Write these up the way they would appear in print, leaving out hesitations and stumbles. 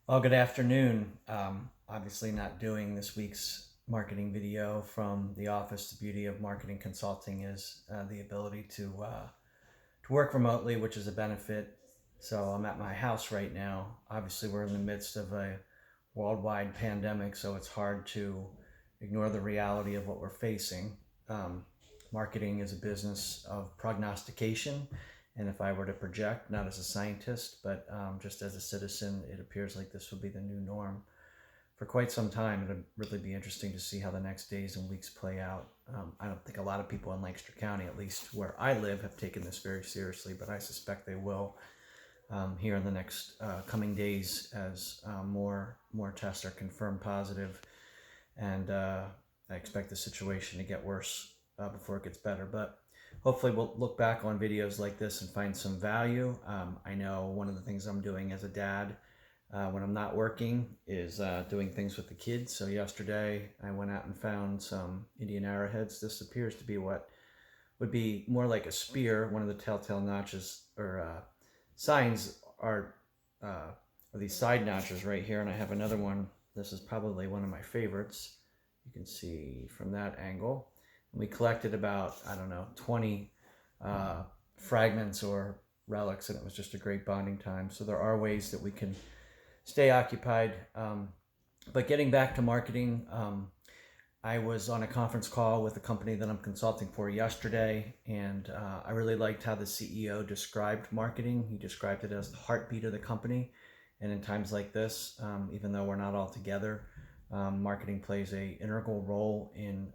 Well, good afternoon. Obviously not doing this week's marketing video from the office. The beauty of marketing consulting is the ability to work remotely, which is a benefit. So I'm at my house right now. Obviously, we're in the midst of a worldwide pandemic, so it's hard to ignore the reality of what we're facing. Um, Marketing is a business of prognostication, and if I were to project, not as a scientist, but just as a citizen, it appears like this will be the new norm for quite some time. It'll really be interesting to see how the next days and weeks play out. I don't think a lot of people in Lancaster County, at least where I live, have taken this very seriously, but I suspect they will here in the next coming days as more tests are confirmed positive, and I expect the situation to get worse before it gets better. But hopefully, we'll look back on videos like this and find some value. I know one of the things I'm doing as a dad when I'm not working is doing things with the kids. So yesterday I went out and found some Indian arrowheads. This appears to be what would be more like a spear. One of the telltale notches or signs are these side notches right here, and I have another one. This is probably one of my favorites. You can see from that angle. And we collected about, I don't know, 20 fragments or relics, and it was just a great bonding time. So there are ways that we can stay occupied. But getting back to marketing, I was on a conference call with a company that I'm consulting for yesterday, and I really liked how the CEO described marketing. He described it as the heartbeat of the company. And in times like this, even though we're not all together, marketing plays a integral role in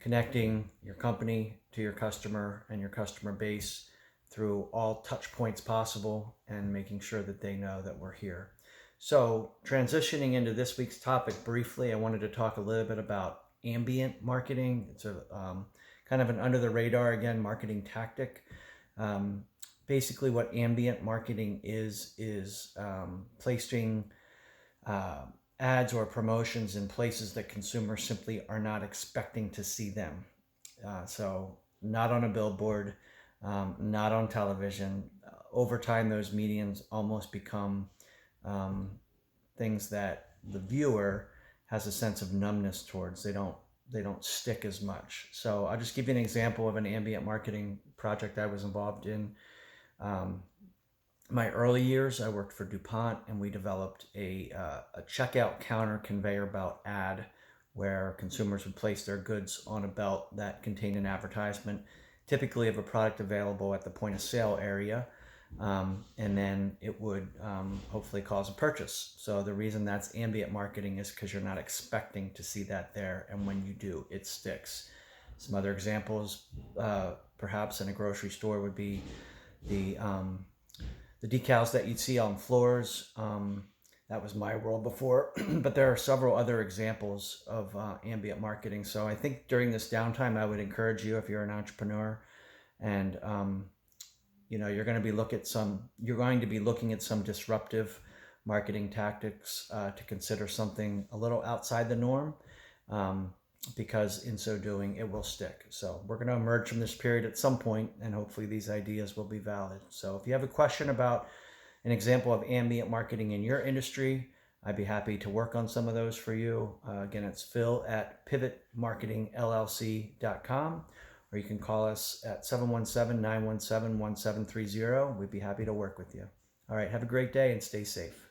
connecting your company to your customer and your customer base through all touch points possible and making sure that they know that we're here. So, transitioning into this week's topic briefly, I wanted to talk a little bit about ambient marketing. It's a kind of an under the radar, again, marketing tactic. Um, Basically, what ambient marketing is placing uh, ads or promotions in places that consumers simply are not expecting to see them. So, not on a billboard, not on television. Over time, those mediums almost become um, things that the viewer has a sense of numbness towards. They don't stick as much. So I'll just give you an example of an ambient marketing project I was involved in. Um, my early years, I worked for DuPont, and we developed a checkout counter conveyor belt ad where consumers would place their goods on a belt that contained an advertisement, typically of a product available at the point of sale area. And then it would hopefully cause a purchase. So the reason that's ambient marketing is because you're not expecting to see that there, and when you do, it sticks. Some other examples, perhaps in a grocery store, would be the um, the decals that you'd see on floors. That was my world before, but there are several other examples of ambient marketing. So I think during this downtime, I would encourage you, if you're an entrepreneur, and you're going to be looking at some disruptive marketing tactics to consider something a little outside the norm, um, because in so doing it will stick. So we're going to emerge from this period at some point, and hopefully these ideas will be valid. So if you have a question about an example of ambient marketing in your industry, I'd be happy to work on some of those for you. Again, it's phil@pivotmarketingllc.com, or you can call us at 717-917-1730. We'd be happy to work with you. All right, have a great day and stay safe.